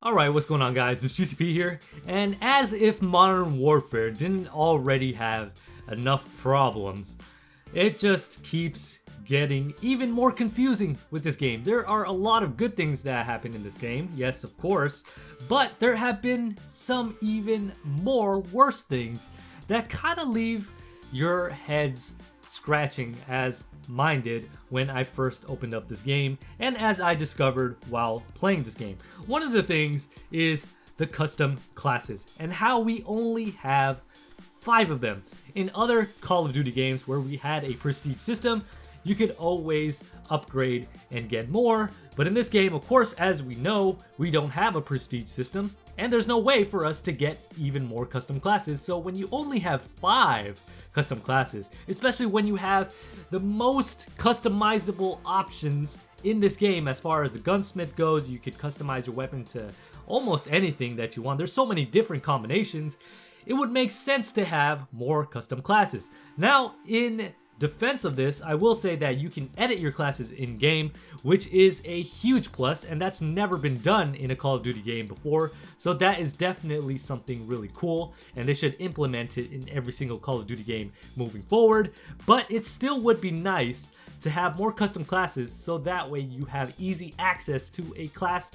Alright, what's going on guys, it's GCP here, and as if Modern Warfare didn't already have enough problems, it just keeps getting even more confusing with this game. There are a lot of good things that happen in this game, yes of course, but there have been some even more worse things that kind of leave your heads scratching, as mine did when I first opened up this game and as I discovered while playing this game. One of the things is the custom classes and how we only have 5 of them. In other Call of Duty games where we had a prestige system, you could always upgrade and get more, but in this game, of course, as we know, we don't have a prestige system and there's no way for us to get even more custom classes. So when you only have 5 custom classes, especially when you have the most customizable options in this game as far as the gunsmith goes, you could customize your weapon to almost anything that you want. There's so many different combinations. It would make sense to have more custom classes. Now, in defense of this, I will say that you can edit your classes in game, which is a huge plus, and that's never been done in a Call of Duty game before, so that is definitely something really cool, and they should implement it in every single Call of Duty game moving forward. But it still would be nice to have more custom classes, so that way you have easy access to a class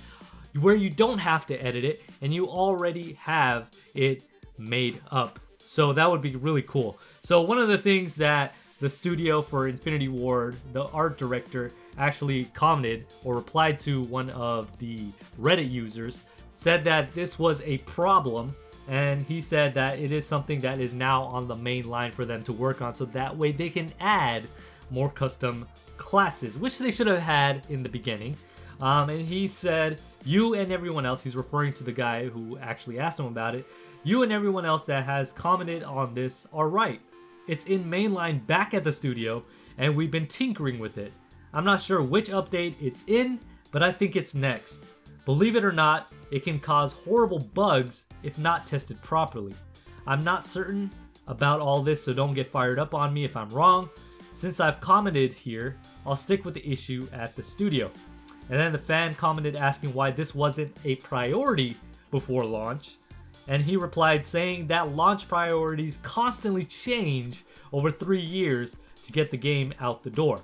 where you don't have to edit it and you already have it made up. So that would be really cool. So one of the things that the studio for Infinity Ward, the art director, actually commented or replied to one of the Reddit users, said that this was a problem, and he said that it is something that is now on the main line for them to work on, so that way they can add more custom classes, which they should have had in the beginning. And he said, you and everyone else, he's referring to the guy who actually asked him about it, you and everyone else that has commented on this are right. It's in mainline back at the studio, and we've been tinkering with it. I'm not sure which update it's in, but I think it's next. Believe it or not, it can cause horrible bugs if not tested properly. I'm not certain about all this, so don't get fired up on me if I'm wrong. Since I've commented here, I'll stick with the issue at the studio. And then the fan commented asking why this wasn't a priority before launch. And he replied saying that launch priorities constantly change over 3 years to get the game out the door.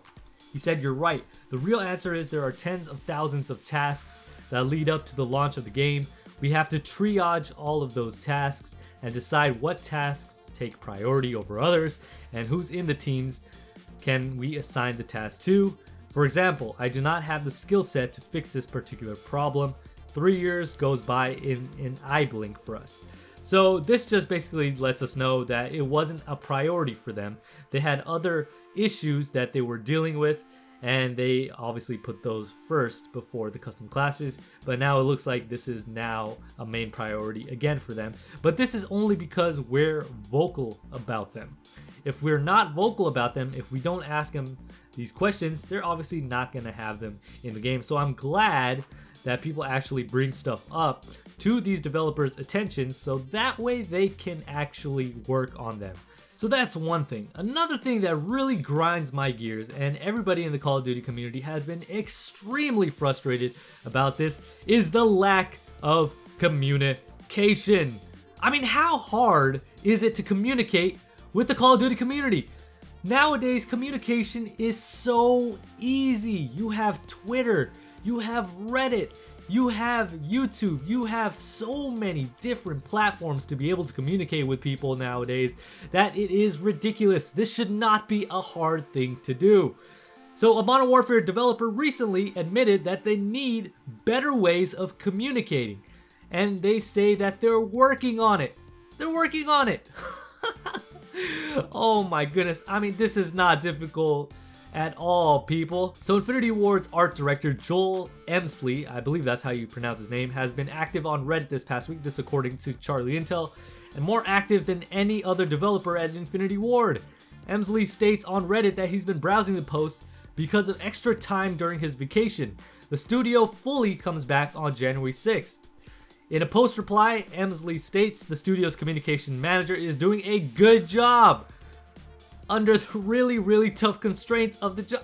He said, you're right. The real answer is there are tens of thousands of tasks that lead up to the launch of the game. We have to triage all of those tasks and decide what tasks take priority over others and who's in the teams can we assign the task to. For example, I do not have the skill set to fix this particular problem. 3 years goes by in an eye blink for us. So this just basically lets us know that it wasn't a priority for them. They had other issues that they were dealing with, and they obviously put those first before the custom classes, but now it looks like this is now a main priority again for them. But this is only because we're vocal about them. If we're not vocal about them, if we don't ask them these questions, they're obviously not going to have them in the game. So I'm glad that people actually bring stuff up to these developers' attention so that way they can actually work on them. So that's one thing. Another thing that really grinds my gears, and everybody in the Call of Duty community has been extremely frustrated about this, is the lack of communication. I mean, how hard is it to communicate with the Call of Duty community? Nowadays, communication is so easy. You have Twitter, you have Reddit, you have YouTube, you have so many different platforms to be able to communicate with people nowadays that it is ridiculous. This should not be a hard thing to do. So a Modern Warfare developer recently admitted that they need better ways of communicating. And they say that they're working on it. They're working on it. Oh my goodness. I mean, this is not difficult at all, people. So Infinity Ward's art director Joel Emsley, I believe that's how you pronounce his name, has been active on Reddit this past week, this according to Charlie Intel, and more active than any other developer at Infinity Ward. Emsley states on Reddit that he's been browsing the posts because of extra time during his vacation. The studio fully comes back on January 6th. In a post reply, Emsley states the studio's communication manager is doing a good job under the really tough constraints of the job.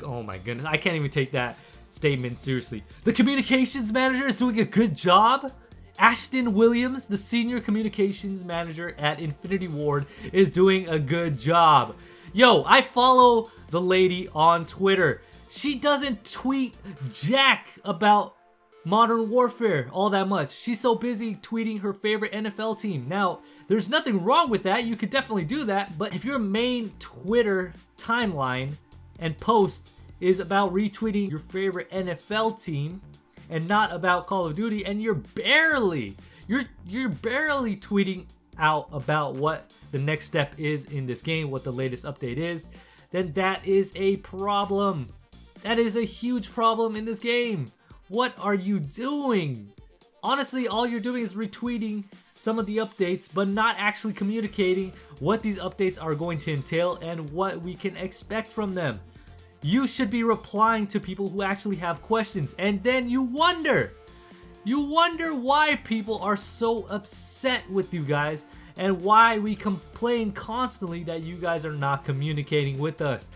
Oh my goodness, I can't even take that statement seriously. The communications manager is doing a good job. Ashton Williams, the senior communications manager at Infinity Ward, is doing a good job. Yo, I follow the lady on Twitter. She doesn't tweet jack about Modern Warfare all that much. She's so busy tweeting her favorite NFL team. Now, there's nothing wrong with that. You could definitely do that. But if your main Twitter timeline and posts is about retweeting your favorite NFL team and not about Call of Duty, and you're barely tweeting out about what the next step is in this game, what the latest update is, then that is a problem. That is a huge problem in this game. What are you doing? Honestly, all you're doing is retweeting some of the updates, but not actually communicating what these updates are going to entail and what we can expect from them. You should be replying to people who actually have questions, and then you wonder why people are so upset with you guys and why we complain constantly that you guys are not communicating with us.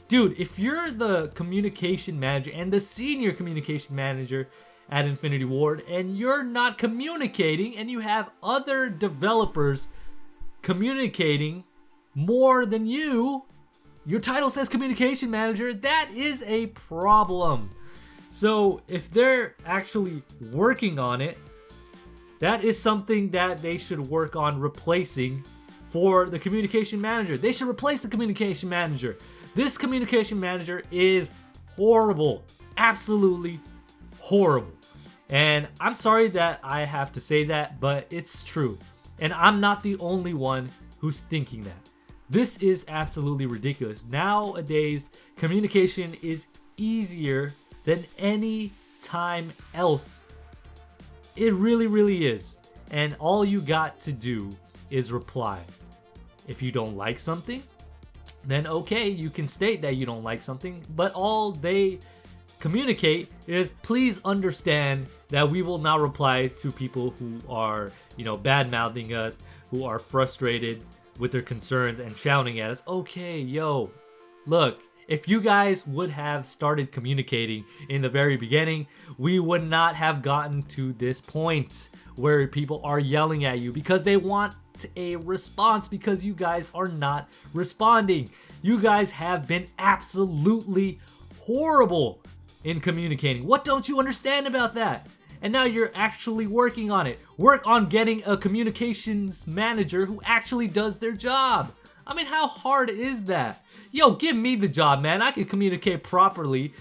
Dude, if you're the communication manager and the senior communication manager at Infinity Ward and you're not communicating and you have other developers communicating more than you, your title says communication manager, that is a problem. So if they're actually working on it, that is something that they should work on replacing for the communication manager. They should replace the communication manager. This communication manager is horrible. Absolutely horrible. And I'm sorry that I have to say that, but it's true. And I'm not the only one who's thinking that. This is absolutely ridiculous. Nowadays, communication is easier than any time else. It really, really is. And all you got to do is reply. If you don't like something, then okay, you can state that you don't like something, but all they communicate is please understand that we will not reply to people who are, bad-mouthing us, who are frustrated with their concerns and shouting at us. Okay, yo, look, if you guys would have started communicating in the very beginning, we would not have gotten to this point where people are yelling at you because they want a response because you guys are not responding. You guys have been absolutely horrible in communicating. What don't you understand about that? And now you're actually working on it. Work on getting a communications manager who actually does their job. I mean, how hard is that? Yo, give me the job, man. I can communicate properly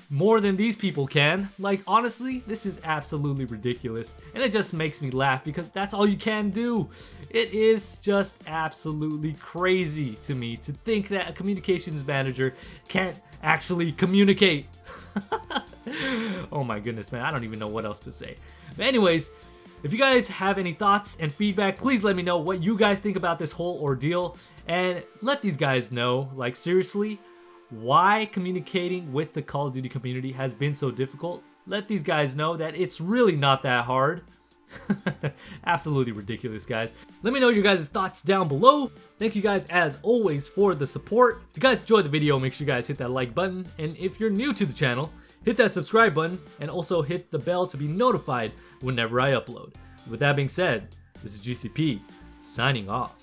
more than these people can. Like, honestly, this is absolutely ridiculous. And it just makes me laugh because that's all you can do. It is just absolutely crazy to me to think that a communications manager can't actually communicate. Oh my goodness, man. I don't even know what else to say. But anyways, if you guys have any thoughts and feedback, please let me know what you guys think about this whole ordeal. And let these guys know, like, seriously, why communicating with the Call of Duty community has been so difficult. Let these guys know that it's really not that hard. Absolutely ridiculous, guys. Let me know your guys' thoughts down below. Thank you guys, as always, for the support. If you guys enjoyed the video, make sure you guys hit that like button. And if you're new to the channel, hit that subscribe button and also hit the bell to be notified whenever I upload. With that being said, this is GCP, signing off.